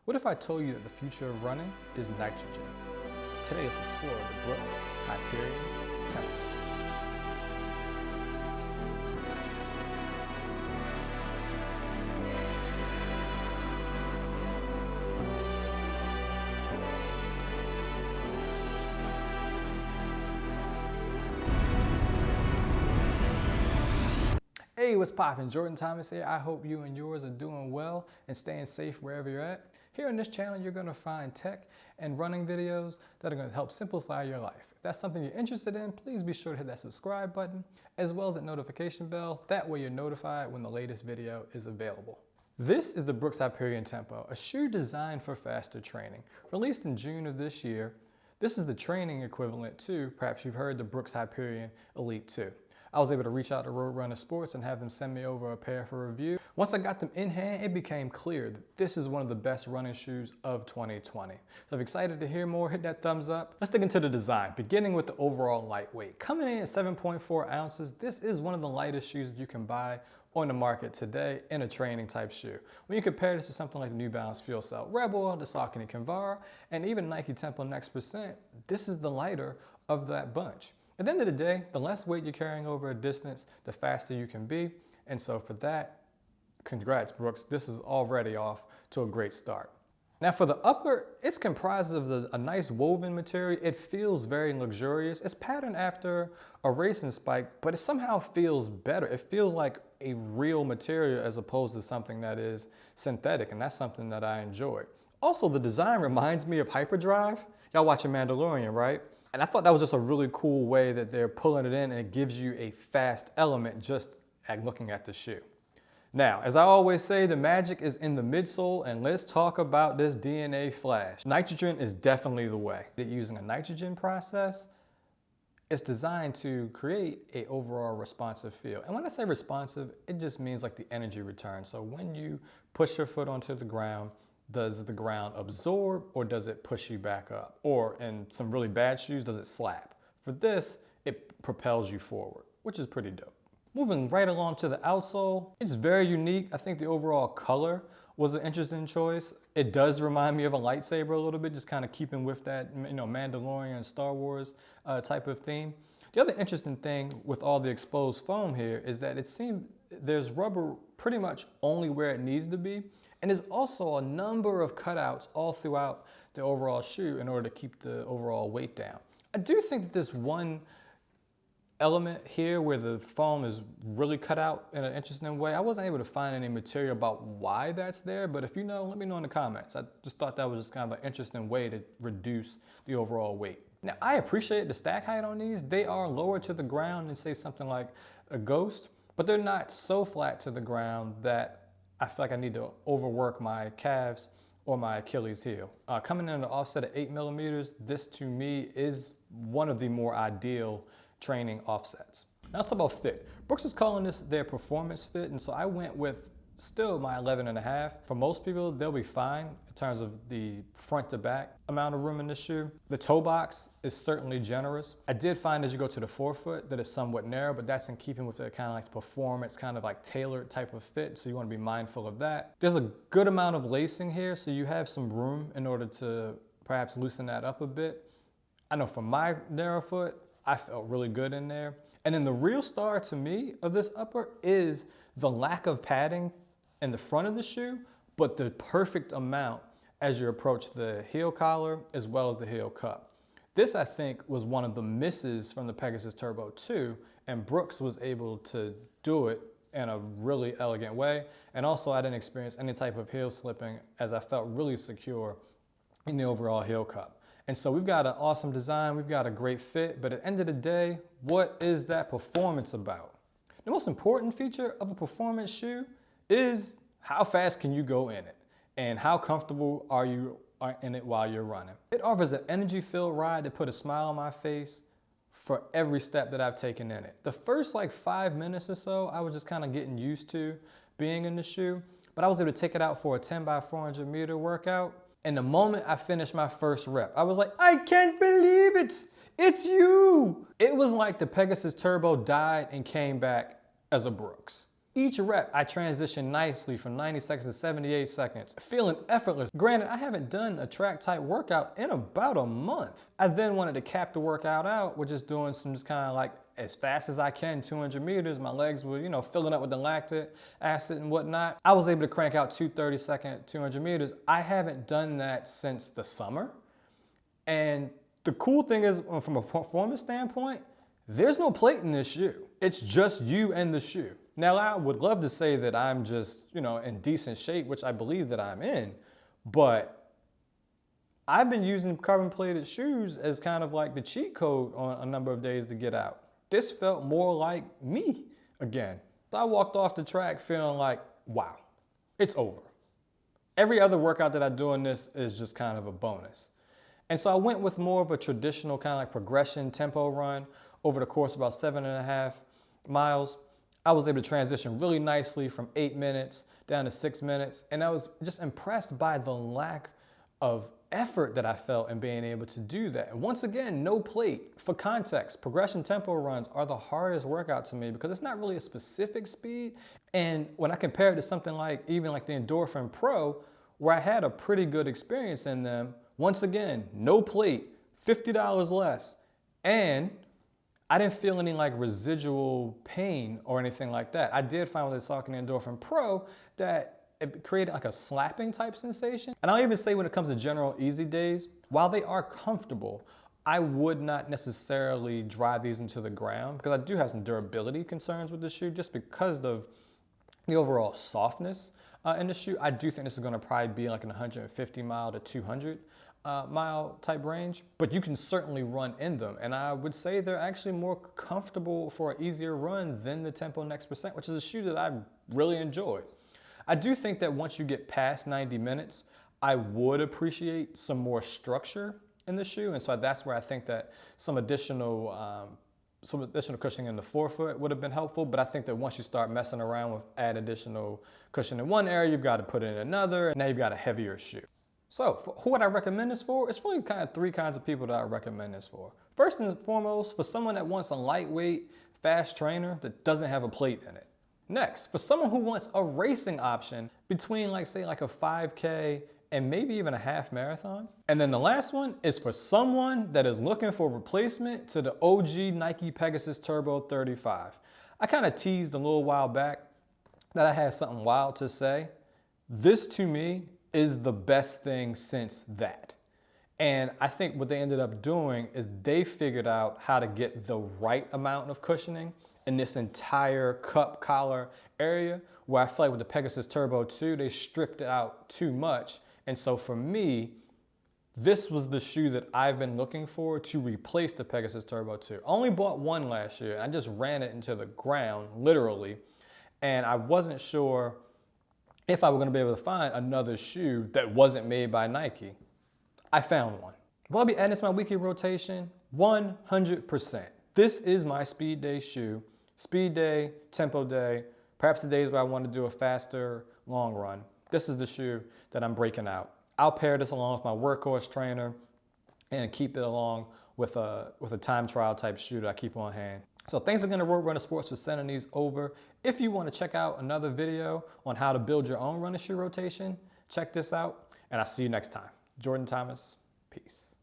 What if I told you that the future of running is nitrogen? Today, let's explore the Brooks Hyperion Tempo. Hey, what's poppin'? Jordan Thomas here. I hope you and yours are doing well and staying safe wherever you're at. Here on this channel, you're gonna find tech and running videos that are gonna help simplify your life. If that's something you're interested in, please be sure to hit that subscribe button, as well as that notification bell. That way you're notified when the latest video is available. This is the Brooks Hyperion Tempo, a shoe designed for faster training. Released in June of this year, this is the training equivalent to, perhaps you've heard, the Brooks Hyperion Elite 2. I was able to reach out to Roadrunner Sports and have them send me over a pair for review. Once I got them in hand, it became clear that this is one of the best running shoes of 2020. So I'm excited to hear more. Hit that thumbs up. Let's dig into the design, beginning with the overall lightweight. Coming in at 7.4 ounces, this is one of the lightest shoes that you can buy on the market today in a training type shoe. When you compare this to something like the New Balance Fuel Cell Rebel, the Saucony Kinvara, and even Nike Tempo Next Percent, this is the lighter of that bunch. At the end of the day, the less weight you're carrying over a distance, the faster you can be. And so for that, congrats, Brooks. This is already off to a great start. Now for the upper, it's comprised of a nice woven material. It feels very luxurious. It's patterned after a racing spike, but it somehow feels better. It feels like a real material as opposed to something that is synthetic, and that's something that I enjoy. Also, the design reminds me of hyperdrive. Y'all watching Mandalorian, right? And I thought that was just a really cool way that they're pulling it in, and it gives you a fast element just at looking at the shoe. Now, as I always say, the magic is in the midsole, and let's talk about this DNA flash. Nitrogen is definitely the way. Using a nitrogen process, it's designed to create an overall responsive feel. And when I say responsive, it just means like the energy return. So when you push your foot onto the ground, does the ground absorb or does it push you back up? Or in some really bad shoes, does it slap? For this, it propels you forward, which is pretty dope. Moving right along to the outsole, it's very unique. I think the overall color was an interesting choice. It does remind me of a lightsaber a little bit, just kind of keeping with that, Mandalorian, Star Wars type of theme. The other interesting thing with all the exposed foam here is that it seems there's rubber pretty much only where it needs to be. And there's also a number of cutouts all throughout the overall shoe in order to keep the overall weight down. I do think that this one element here where the foam is really cut out in an interesting way, I wasn't able to find any material about why that's there, but if you know, let me know in the comments. I just thought that was just kind of an interesting way to reduce the overall weight. Now, I appreciate the stack height on these. They are lower to the ground than say something like a Ghost, but they're not so flat to the ground that I feel like I need to overwork my calves or my Achilles heel. Coming in at an offset of 8 millimeters, this to me is one of the more ideal training offsets. Now let's talk about fit. Brooks is calling this their performance fit, and so I went with still my 11.5. For most people, they'll be fine in terms of the front to back amount of room in the shoe. The toe box is certainly generous. I did find as you go to the forefoot that it's somewhat narrow, but that's in keeping with the kind of like performance, kind of like tailored type of fit, so you want to be mindful of that. There's a good amount of lacing here, so you have some room in order to perhaps loosen that up a bit. I know for my narrow foot, I felt really good in there. And then the real star to me of this upper is the lack of padding in the front of the shoe, but the perfect amount as you approach the heel collar as well as the heel cup. This, I think, was one of the misses from the Pegasus Turbo 2, and Brooks was able to do it in a really elegant way. And also, I didn't experience any type of heel slipping as I felt really secure in the overall heel cup. And so we've got an awesome design, we've got a great fit, but at the end of the day, what is that performance about? The most important feature of a performance shoe is how fast can you go in it and how comfortable are you in it while you're running. It offers an energy-filled ride that put a smile on my face for every step that I've taken in it. The first like 5 minutes or so, I was just kind of getting used to being in the shoe, but I was able to take it out for a 10 by 400 meter workout. And the moment I finished my first rep, I was like, I can't believe it. It's you. It was like the Pegasus Turbo died and came back as a Brooks. Each rep, I transition nicely from 90 seconds to 78 seconds, feeling effortless. Granted, I haven't done a track type workout in about a month. I then wanted to cap the workout out with just doing some just kind of like as fast as I can, 200 meters. My legs were, filling up with the lactic acid and whatnot. I was able to crank out 2:30 200 meters. I haven't done that since the summer. And the cool thing is, from a performance standpoint, there's no plate in this shoe. It's just you and the shoe. Now, I would love to say that I'm just, in decent shape, which I believe that I'm in, but I've been using carbon plated shoes as kind of like the cheat code on a number of days to get out. This felt more like me again. So I walked off the track feeling like, wow, it's over. Every other workout that I do in this is just kind of a bonus. And so I went with more of a traditional kind of like progression tempo run over the course of about 7.5 miles. I was able to transition really nicely from 8 minutes down to 6 minutes. And I was just impressed by the lack of effort that I felt in being able to do that. And once again, no plate. For context, progression tempo runs are the hardest workout to me because it's not really a specific speed. And when I compare it to something like even like the Endorphin Pro, where I had a pretty good experience in them, once again, no plate, $50 less. And I didn't feel any like residual pain or anything like that. I did find with the Saucony Endorphin Pro that it created like a slapping type sensation. And I'll even say when it comes to general easy days, while they are comfortable, I would not necessarily drive these into the ground because I do have some durability concerns with the shoe just because of the overall softness in the shoe. I do think this is gonna probably be like an 150 mile to 200 mile type range, but you can certainly run in them. And I would say they're actually more comfortable for an easier run than the Tempo Next Percent, which is a shoe that I really enjoy. I do think that once you get past 90 minutes, I would appreciate some more structure in the shoe. And so that's where I think that some additional cushioning in the forefoot would have been helpful. But I think that once you start messing around with add additional cushion in one area, you've got to put it in another, and now you've got a heavier shoe. So who would I recommend this for? It's really kind of three kinds of people that I recommend this for. First and foremost, for someone that wants a lightweight, fast trainer that doesn't have a plate in it. Next, for someone who wants a racing option between like say like a 5K and maybe even a half marathon. And then the last one is for someone that is looking for a replacement to the OG Nike Pegasus Turbo 35. I kind of teased a little while back that I had something wild to say. This to me is the best thing since that. And I think what they ended up doing is they figured out how to get the right amount of cushioning in this entire cup collar area, where I feel like with the Pegasus Turbo 2, they stripped it out too much. And so for me, this was the shoe that I've been looking for to replace the Pegasus Turbo 2. I only bought one last year, and I just ran it into the ground, literally. And I wasn't sure if I were gonna be able to find another shoe that wasn't made by Nike. I found one. Will I be adding it to my weekly rotation? 100%. This is my speed day shoe. Speed day, tempo day, perhaps the days where I want to do a faster long run. This is the shoe that I'm breaking out. I'll pair this along with my workhorse trainer and keep it along with a time trial type shoe that I keep on hand. So thanks again to Roadrunner Sports for sending these over. If you want to check out another video on how to build your own running shoe rotation, check this out, and I'll see you next time. Jordan Thomas, peace.